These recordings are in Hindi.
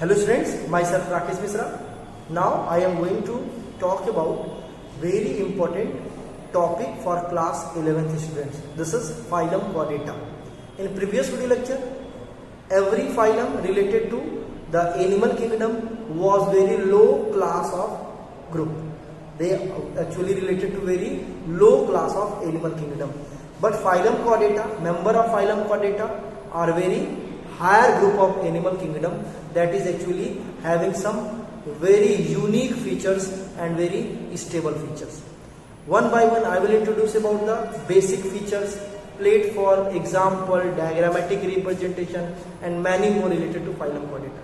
Hello students, myself Rakesh Misra. Now I am going to talk about very important topic for class 11th students. This is phylum chordata. In previous video lecture, every phylum related to the animal kingdom was very low class of group. They actually related to very low class of animal kingdom. But phylum chordata, member of phylum chordata are very higher group of animal kingdom that is actually having some very unique features and very stable features. One by one I will introduce about the basic features, plate for example, diagrammatic representation and many more related to phylum chordata.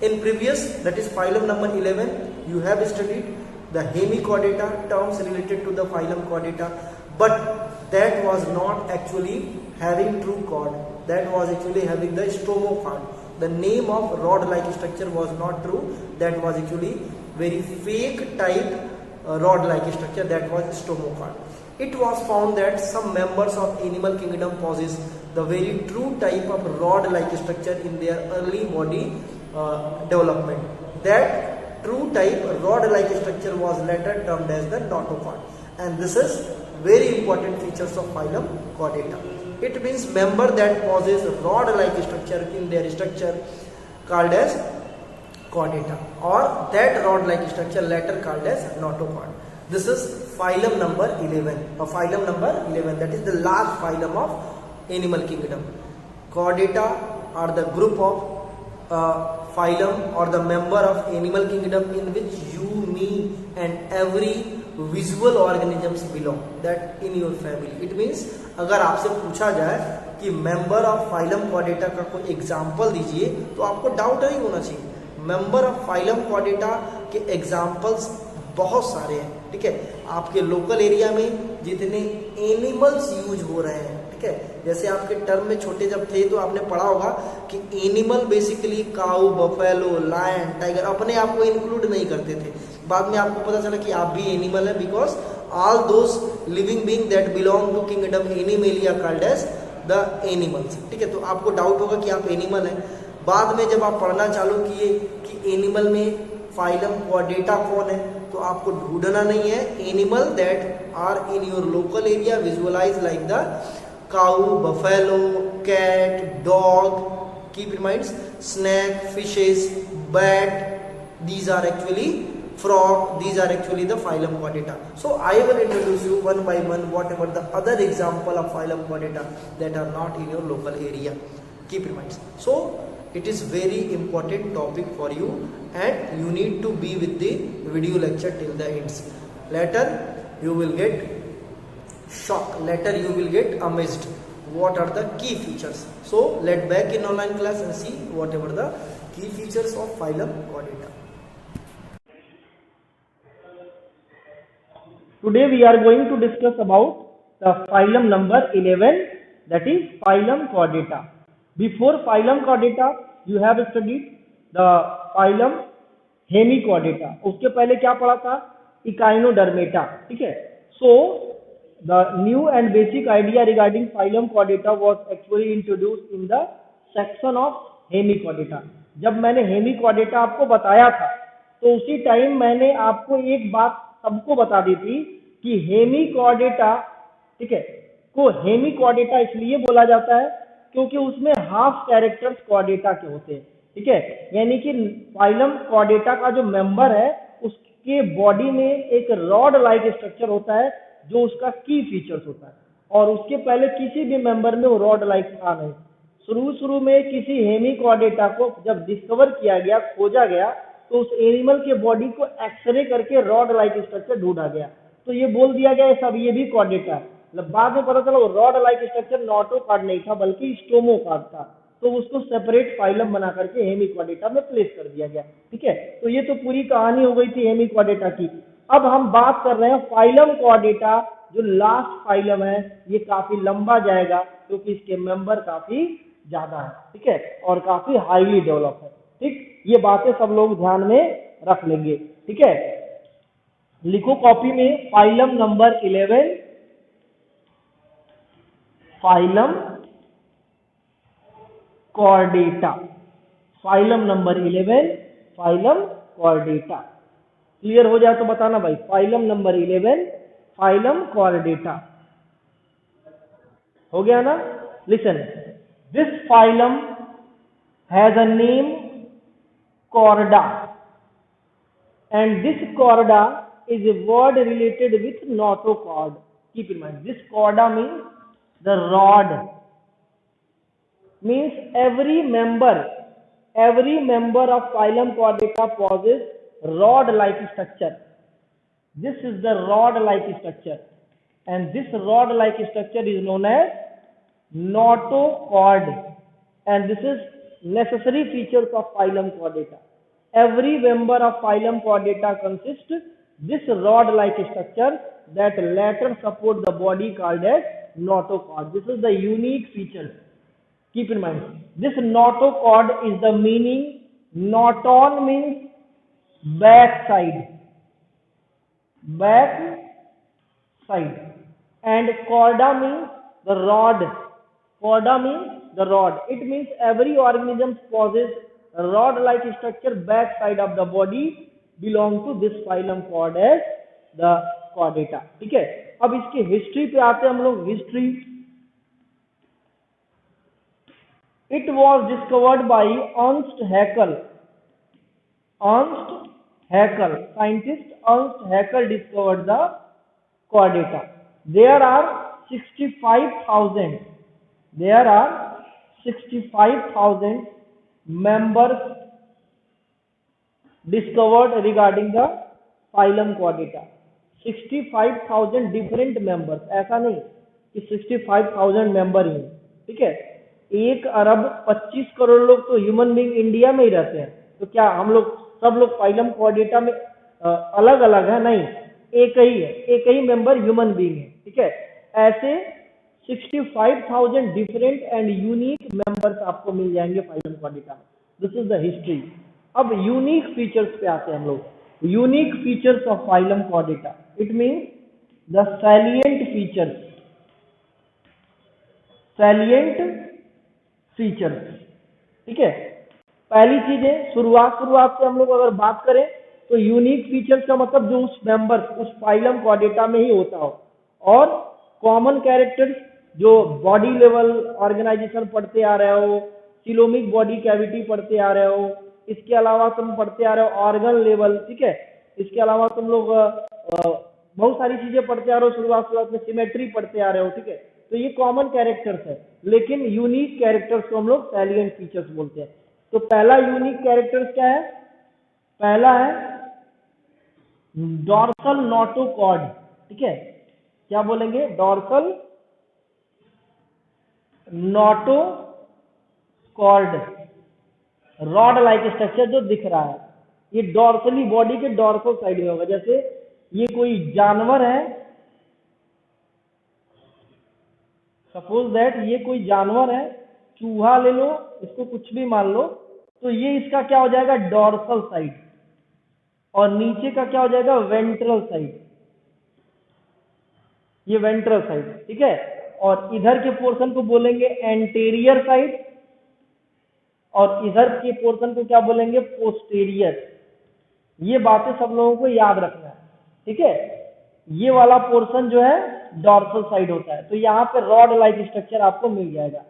In previous, that is phylum number 11, you have studied the hemichordata, terms related to the phylum chordata, but that was not actually having true chord, that was actually having the stromochord. The name of rod-like structure was not true, that was actually very fake type rod-like structure, that was stromochord. It was found that some members of animal kingdom possess the very true type of rod-like structure in their early body development. That true type rod-like structure was later termed as the notochord, and this is very important features of phylum chordata. It means member that possess rod-like structure in their structure called as chordata, or that rod-like structure later called as notochord. This is phylum number 11, phylum number 11, that is the last phylum of animal kingdom. Chordata are the group of phylum or the member of animal kingdom in which you, me and every visual organisms belong, that in your family. It means अगर आपसे पूछा जाए कि मेंबर ऑफ फाइलम chordata का कोई एग्जाम्पल दीजिए तो आपको डाउट नहीं होना चाहिए। मेंबर ऑफ फाइलम chordata के एग्जाम्पल्स बहुत सारे हैं, ठीक है। आपके लोकल एरिया में जितने एनिमल्स यूज हो रहे हैं, ठीक है, जैसे आपके टर्म में छोटे जब थे तो आपने पढ़ा होगा कि एनिमल बेसिकली काऊ, बफेलो, लायन, टाइगर अपने आप को इंक्लूड नहीं करते थे। बाद में आपको पता चला कि आप भी एनिमल है, because all those living being that belong to kingdom animalia called as the animals, ठीक है। तो आपको डाउट होगा कि आप एनिमल हैं। बाद में जब आप पढ़ना चालू किए कि एनिमल में फाइलम chordata कौन है, तो आपको ढूंढना नहीं है। Animal that are in your local area visualize like the cow, buffalo, cat, dog, keep in mind, snake, fishes, bat, these are actually frog, these are actually the phylum chordata. So I will introduce you one by one whatever the other example of phylum chordata that are not in your local area. Keep in mind. So it is very important topic for you and you need to be with the video lecture till the ends. Later you will get shocked, later you will get amazed what are the key features. So let back in online class and see whatever the key features of phylum chordata. Today we are going to discuss about the phylum number 11, that is phylum chordata. Before phylum chordata you have studied the phylum hemichordata. उसके पहले क्या पढ़ा था? Echinodermata, ठीक है। So the new and basic idea regarding phylum chordata was actually introduced in the section of hemichordata. जब मैंने hemichordata आपको बताया था तो उसी टाइम मैंने आपको एक बात सबको बता दी थी कि हेमिचॉर्डेटा, ठीक है, को हेमिचॉर्डेटा इसलिए बोला जाता है क्योंकि उसमें हाफ कैरेक्टर्स चॉर्डेटा के होते हैं, ठीक है। यानी कि फाइलम चॉर्डेटा का जो मेंबर है उसके बॉडी में एक रॉड लाइक स्ट्रक्चर होता है जो उसका की फीचर्स होता है, और उसके पहले किसी भी मेंबर में वो रॉड लाइक था नहीं। शुरू में किसी हेमिचॉर्डेटा को जब डिस्कवर किया गया, खोजा गया, तो उस एनिमल के बॉडी को एक्सरे करके रॉड लाइक स्ट्रक्चर ढूंढा गया, तो ये बोल दिया गया सब ये भी चॉर्डेटा है। मतलब बाद में पता चला वो रॉड लाइक स्ट्रक्चर नोटोकॉर्ड नहीं था बल्कि स्टोमोकॉर्ड था, तो उसको सेपरेट फाइलम बना करके हेमिचॉर्डेटा में प्लेस कर दिया गया, ठीक है। तो ये तो पूरी कहानी हो गई थी हेमिचॉर्डेटा की। अब हम बात कर रहे हैं फाइलम चॉर्डेटा, जो लास्ट फाइलम है। ये काफी लंबा जाएगा क्योंकि इसके मेंबर काफी ज्यादा है, ठीक है, और काफी हाईली डेवलप है, ठीक। ये बातें सब लोग ध्यान में रख लेंगे, ठीक है। लिखो कॉपी में phylum number 11, phylum chordata. Phylum number 11 phylum Chordata. Clear हो जाए तो बताना भाई, फाइलम नंबर 11 फाइलम कॉर्डेटा। हो गया ना? Listen, this phylum has a name chorda and this chorda is a word related with notochord. Keep in mind, this chorda means the rod, means every member of phylum chordata possesses rod like structure. This is the rod like structure, and this rod like structure is known as notochord, and this is necessary features of phylum chordata. Every member of phylum chordata consists this rod-like structure that later support the body called as notochord. This is the unique feature. Keep in mind, this notochord is the meaning. Noton means back side, and chorda means the rod. Chorda means the rod. It means every organism possesses a rod-like structure back side of the body belong to this phylum chord as the chordata. ठीक है, अब इसकी हिस्ट्री पे आते हैं हम लोग। History, it was discovered by Ernst Haeckel. Scientist Ernst Haeckel discovered the chordata. There are 65,000 members discovered regarding the phylum chordata. 65,000 different members, ऐसा नहीं कि 65,000 मेंबर ही, ठीक है। 1 अरब 25 करोड़ लोग तो ह्यूमन बीइंग इंडिया में ही रहते हैं, तो क्या हम लोग सब लोग फाइलम कॉर्डेटा में अलग अलग है? नहीं, एक ही मेंबर ह्यूमन बीइंग है, ठीक है। ऐसे 65,000 डिफरेंट एंड यूनिक मेंबर्स आपको मिल जाएंगे फाइलम कॉर्डेटा में। This is the history. अब यूनिक फीचर्स पे आते हैं हम लोग। Unique features of phylum Chordata, it means the salient features, ठीक है। पहली चीज है, शुरुआत से हम लोग अगर बात करें तो यूनिक फीचर्स का मतलब जो उस मेंबर उस फाइलम कॉर्डेटा में ही होता हो, और कॉमन कैरेक्टर्स जो बॉडी लेवल ऑर्गेनाइजेशन पढ़ते आ रहे हो, सिलोमिक बॉडी कैविटी पढ़ते आ रहे हो, इसके अलावा तुम पढ़ते आ रहे हो ऑर्गन लेवल, ठीक है। इसके अलावा तुम लोग बहुत सारी चीजें पढ़ते आ रहे हो, शुरुआत में सिमेट्री पढ़ते आ रहे हो, ठीक है। तो ये कॉमन कैरेक्टर्स है, लेकिन यूनिक कैरेक्टर्स को हम लोग सैलिएंट फीचर्स बोलते हैं। तो पहला यूनिक कैरेक्टर्स क्या है? पहला है डॉर्सल नोटोकॉर्ड, ठीक है। क्या बोलेंगे? Dorsal notochord, rod like structure जो दिख रहा है, ये डॉर्सली बॉडी के डॉर्सल साइड में होगा। जैसे ये कोई जानवर है, सपोज दैट ये कोई जानवर है, चूहा ले लो, इसको कुछ भी मान लो, तो ये इसका क्या हो जाएगा? डॉर्सल साइड, और नीचे का क्या हो जाएगा? वेंट्रल साइड, ये वेंट्रल साइड, ठीक है। और इधर के पोर्शन को बोलेंगे एंटेरियर साइड, और इधर के पोर्शन को क्या बोलेंगे? पोस्टेरियर। ये बातें सब लोगों को याद रखना है, ठीक है। ये वाला पोर्शन जो है डॉर्सल साइड होता है। तो यहाँ पे रॉड लाइक स्ट्रक्चर आपको मिल जाएगा।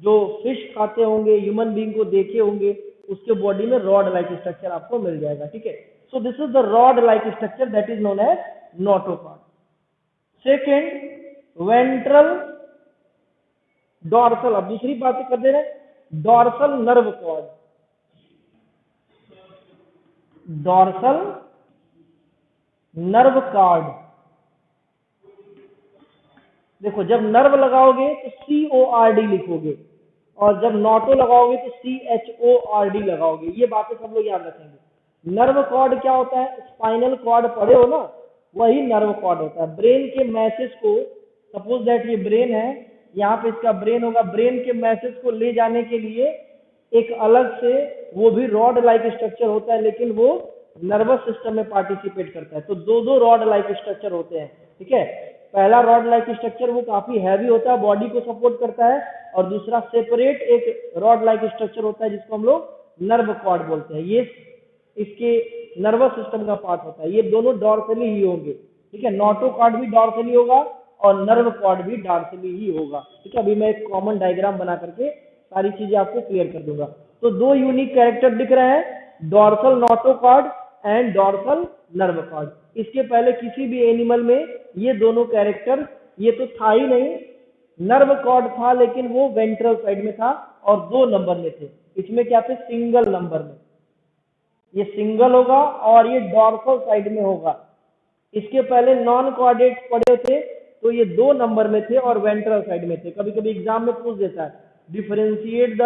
जो फिश खाते होंगे, ह्यूमन बीइंग को देखे होंगे, उसके बॉडी में रॉड लाइक स्ट्रक्चर आपको मिल जाएगा, ठीक है। So this is the rod like structure that is known as notochord. Second, ventral dorsal. अब दूसरी बात कर दे रहे हैं, dorsal nerve cord. Dorsal nerve cord, देखो जब नर्व लगाओगे तो CORD लिखोगे, और जब नोटो लगाओगे तो CHORD लगाओगे। ये बातें सब लोग याद रखेंगे। नर्व कॉर्ड क्या होता है? स्पाइनल कॉर्ड पढ़े हो ना, वही नर्व कॉर्ड होता है। ब्रेन के मैसेज को, सपोज दैट ये ब्रेन है, यहाँ पे इसका ब्रेन होगा, ब्रेन के मैसेज को ले जाने के लिए एक अलग से वो भी रॉड लाइक स्ट्रक्चर होता है, लेकिन वो नर्वस सिस्टम में पार्टिसिपेट करता है। तो दो रॉड लाइक स्ट्रक्चर होते हैं, ठीक है। पहला रॉड लाइक स्ट्रक्चर वो काफी हैवी होता है, बॉडी को सपोर्ट करता है, और दूसरा सेपरेट एक रॉड लाइक स्ट्रक्चर होता है जिसको हम लोग नर्व कॉर्ड बोलते हैं। ये इसके नर्वस सिस्टम का पार्ट होता है। ये दोनों डॉर्सली ही होंगे, ठीक है। नोटोकॉर्ड भी डॉर्सली होगा और नर्व कॉर्ड भी डॉर्सली ही होगा, ठीक है। अभी मैं एक कॉमन डायग्राम बना करके सारी चीजें आपको क्लियर कर दूंगा। तो दो यूनिक कैरेक्टर दिख रहे हैं, dorsal notochord and dorsal nerve cord. इसके पहले किसी भी एनिमल में ये दोनों कैरेक्टर, ये तो था ही नहीं, नर्व कॉर्ड था लेकिन वो वेंट्रल साइड में था और 2 नंबर में थे। इसमें क्या थे, सिंगल नंबर में, ये सिंगल होगा और ये डॉर्सल साइड में होगा। इसके पहले नॉन कॉर्डेट्स पढ़े थे तो ये 2 नंबर में थे और वेंट्रल साइड में थे। कभी कभी एग्जाम में पूछ देता है, differentiate the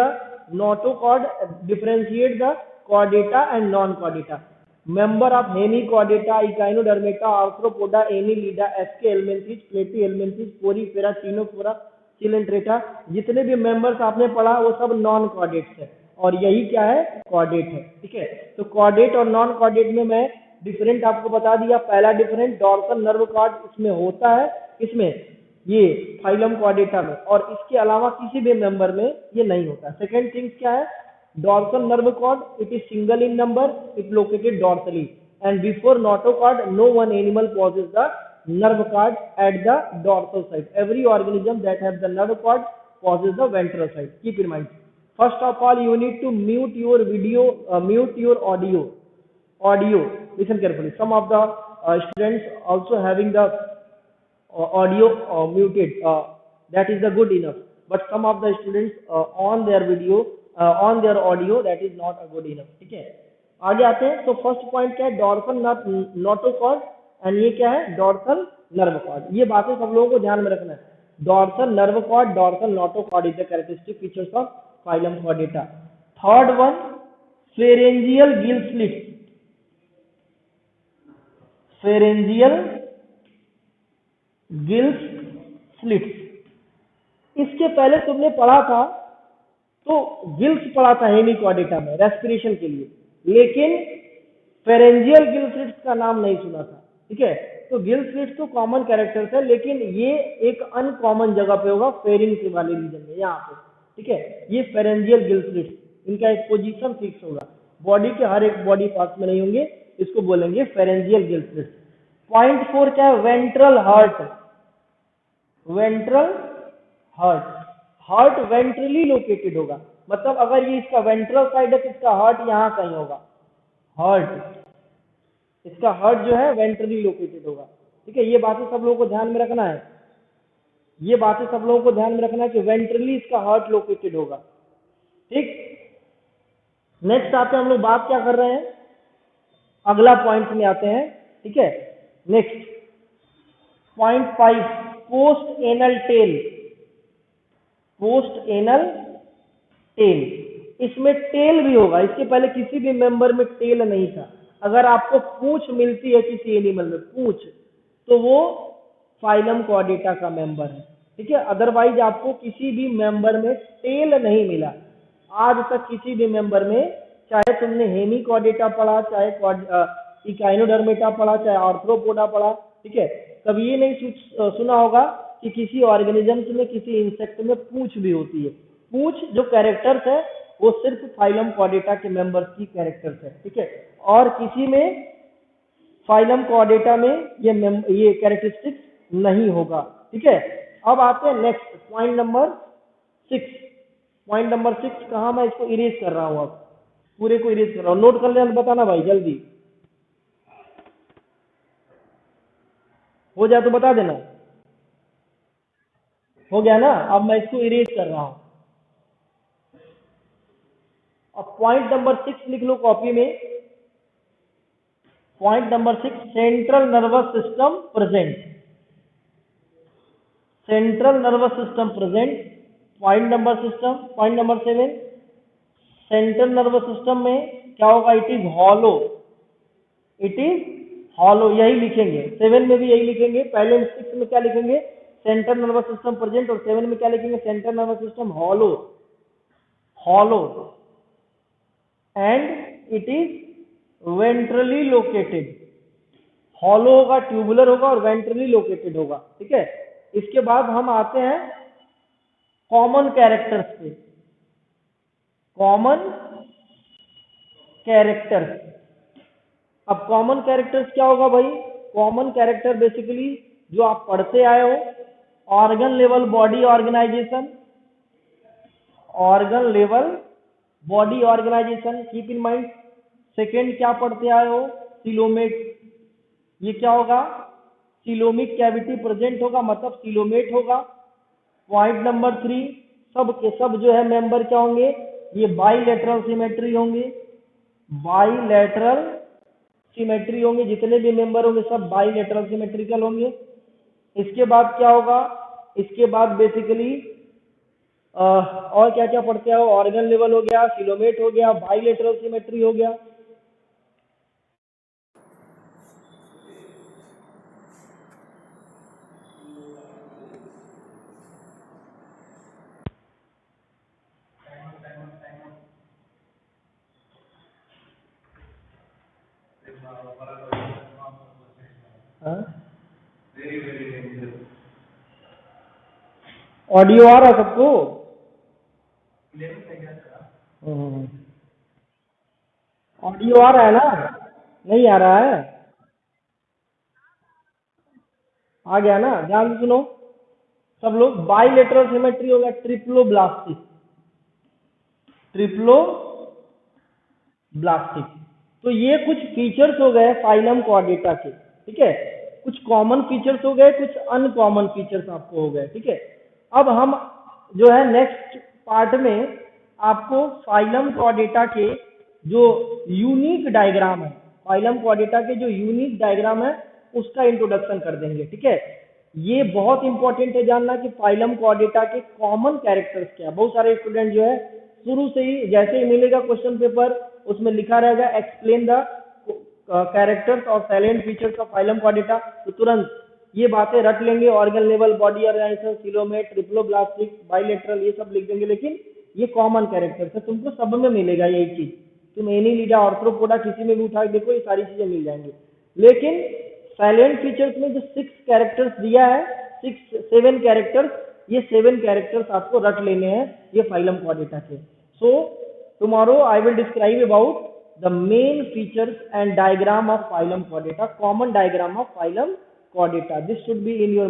notochord, differentiate the chordata and non chordata. Member of hemichordata, echinodermata, arthropoda, annelida, aschelminthes, platyhelminthes, Porifera, Ctenophora, Coelenterata, जितने भी मेंबर्स आपने पढ़ा वो सब नॉन कॉर्डेट्स है और यही क्या है, कॉर्डेट है, ठीक है। तो कॉर्डेट और नॉन कॉर्डेट में मैं डिफरेंट आपको बता दिया। पहला डिफरेंट, डॉर्सल नर्व कॉर्ड इसमें होता है, इसमें ये फाइलम कॉर्डेटा में, और इसके अलावा किसी भी मेंबर में ये नहीं होता। सेकेंड थिंग क्या है, dorsal nerve cord, it is single in number, it located dorsally, and before notochord no one animal possesses the nerve cord at the dorsal side. Every organism that has the nerve cord possesses the ventral side. Keep in mind, first of all you need to mute your video, mute your audio. Listen carefully. Some of the students also having the audio muted, that is the good enough, but some of the students on their video, on their audio, that is not a good enough, ठीक है। आगे आते हैं। तो फर्स्ट पॉइंट क्या है, डॉर्सल नोटोकॉर्ड, एंड ये क्या है, डॉर्सल नर्व कॉर्ड। ये बातें सब लोगों को ध्यान में रखना है। Dorsal nerve cord, dorsal notochord is the characteristic features of phylum chordata. Third one, pharyngeal gill slits, pharyngeal gills slits. इसके पहले तुमने पढ़ा था तो गिल्स पढ़ा था हेमिकॉर्डेटा में रेस्पिरेशन के लिए, लेकिन फेरेंजियल गिल स्लिट्स का नाम नहीं सुना था, ठीक है। तो गिल स्लिट्स तो कॉमन कैरेक्टर्स है, लेकिन ये एक अनकॉमन जगह पे होगा, फेरिंग्स वाले रीजन में, यहाँ पे, ठीक है। ये फेरेंजियल गिल स्लिट्स, इनका एक पोजीशन फिक्स होगा, बॉडी के हर एक बॉडी पार्ट में नहीं होंगे, इसको बोलेंगे फेरेंजियल गिल स्लिट्स। पॉइंट 4 क्या है, ventral heart, ventral heart, heart ventrally located होगा, मतलब अगर ये इसका वेंट्रल साइड है तो इसका हार्ट यहाँ कहीं होगा, हार्ट, इसका हार्ट जो है वेंट्रली लोकेटेड होगा, ठीक है। ये बातें सब लोगों को ध्यान में रखना है, ये बातें सब लोगों को ध्यान में रखना है कि वेंट्रली इसका हार्ट लोकेटेड होगा, ठीक। नेक्स्ट आते हैं हम लोग, बात क्या कर रहे हैं, अगला पॉइंट में आते हैं, ठीक है। Next point 5, post anal tail, post anal tail. इसमें टेल भी होगा, इसके पहले किसी भी मेंबर में टेल नहीं था। अगर आपको पूंछ मिलती है किसी एनिमल में, पूंछ, तो वो फाइलम कॉर्डेटा का मेंबर है, ठीक है। अदरवाइज आपको किसी भी मेंबर में टेल नहीं मिला आज तक, किसी भी मेंबर में, चाहे तुमने हेमिकॉर्डेटा पढ़ा, चाहे इकाइनोडर्मेटा पढ़ा, चाहे आर्थ्रोपोडा पढ़ा, ठीक है। कभी ये नहीं सुना होगा कि किसी ऑर्गेनिजम्स में, किसी इंसेक्ट में पूंछ भी होती है। पूंछ जो कैरेक्टर्स है वो सिर्फ फाइलम कॉर्डेटा के मेंबर्स की कैरेक्टर्स है, ठीक है, और किसी में फाइलम कॉर्डेटा में ये कैरेक्टरिस्टिक्स नहीं होगा, ठीक है। अब आते हैं next point number 6। Point number 6 कहाँ, मैं इसको इरेज कर रहा हूँ, अब पूरे को इरेज कर रहा हूँ, नोट कर लेना, बताना भाई जल्दी हो जाए तो बता देना। हो गया ना, अब मैं इसको इरेज कर रहा हूं। अब पॉइंट नंबर 6 लिख लो कॉपी में। Point number 6, central nervous system present, central nervous system present. Point number 7, central nervous system में क्या होगा, it is hollow, it is hollow, यही लिखेंगे, 7 में भी यही लिखेंगे। पहले 6 में क्या लिखेंगे, सेंट्रल नर्वस सिस्टम प्रेजेंट, और 7 में क्या लिखेंगे, central nervous system hollow, hollow, and it is ventrally located. Hollow होगा, ट्यूबुलर होगा और वेंट्रली लोकेटेड होगा, ठीक है। इसके बाद हम आते हैं कॉमन कैरेक्टर्स पे, कॉमन कैरेक्टर्स। अब कॉमन कैरेक्टर्स क्या होगा भाई? कॉमन कैरेक्टर बेसिकली जो आप पढ़ते आए हो, organ level body organization, organ level body organization keep in mind. Second क्या पढ़ते आए हो? सिलोमेट। ये क्या होगा? सिलोमिक कैविटी प्रेजेंट होगा, मतलब सिलोमेट होगा। पॉइंट नंबर 3, सब के सब जो है मेंबर क्या होंगे? ये बाईलेटरल सिमेट्री होंगे, बाईलेटरल सिमेट्री होंगे, जितने भी मेंबर होंगे सब बाईलेटरल सिमेट्रिकल होंगे। इसके बाद क्या होगा? इसके बाद बेसिकली और क्या क्या पढ़ते हो? ऑर्गन लेवल हो गया, सिलोमेट हो गया, बाईलेटरल सिमेट्री हो गया। ऑडियो आ रहा सबको? ऑडियो आ रहा है ना? नहीं आ रहा है? आ गया ना? ध्यान से सुनो सब लोग। बाईलेटरल सिमेट्री होगा ट्रिप्लोब्लास्टिक, ट्रिप्लोब्लास्टिक। तो ये कुछ फीचर्स हो गए फाइलम कॉर्डेटा के, ठीक है। कुछ कॉमन फीचर्स हो गए, कुछ अनकॉमन फीचर्स आपको हो गए, ठीक है। अब हम जो है नेक्स्ट पार्ट में आपको फाइलम कॉर्डेटा के जो यूनिक डायग्राम है, फाइलम कॉर्डेटा के जो यूनिक डायग्राम है उसका इंट्रोडक्शन कर देंगे, ठीक है। ये बहुत इंपॉर्टेंट है जानना कि फाइलम कॉर्डेटा के कॉमन कैरेक्टर्स क्या है। बहुत सारे स्टूडेंट जो है शुरू से ही जैसे ही मिलेगा क्वेश्चन पेपर उसमें लिखा रहेगा एक्सप्लेन द कैरेक्टर्स और silent features of phylum chordata, तो तुरंत ये बातें रट लेंगे। Organ level body organization, coelomate, triploblastic, bilateral, ये सब लिख देंगे। लेकिन ये कॉमन कैरेक्टर्स है, तुमको सब में मिलेगा यही चीज। तुम एनीलिडा, आर्थ्रोपोडा किसी में भी उठा के देखो, ये सारी चीजें मिल जाएंगी। लेकिन साइलेंट फीचर्स में जो 6 कैरेक्टर्स दिया है, 7 कैरेक्टर्स, ये 7 कैरेक्टर्स आपको रट लेने हैं ये फाइलम कॉर्डेटा के। सो tomorrow I will describe about the main features and diagram of phylum chordata, common diagram of phylum chordata. This should be in your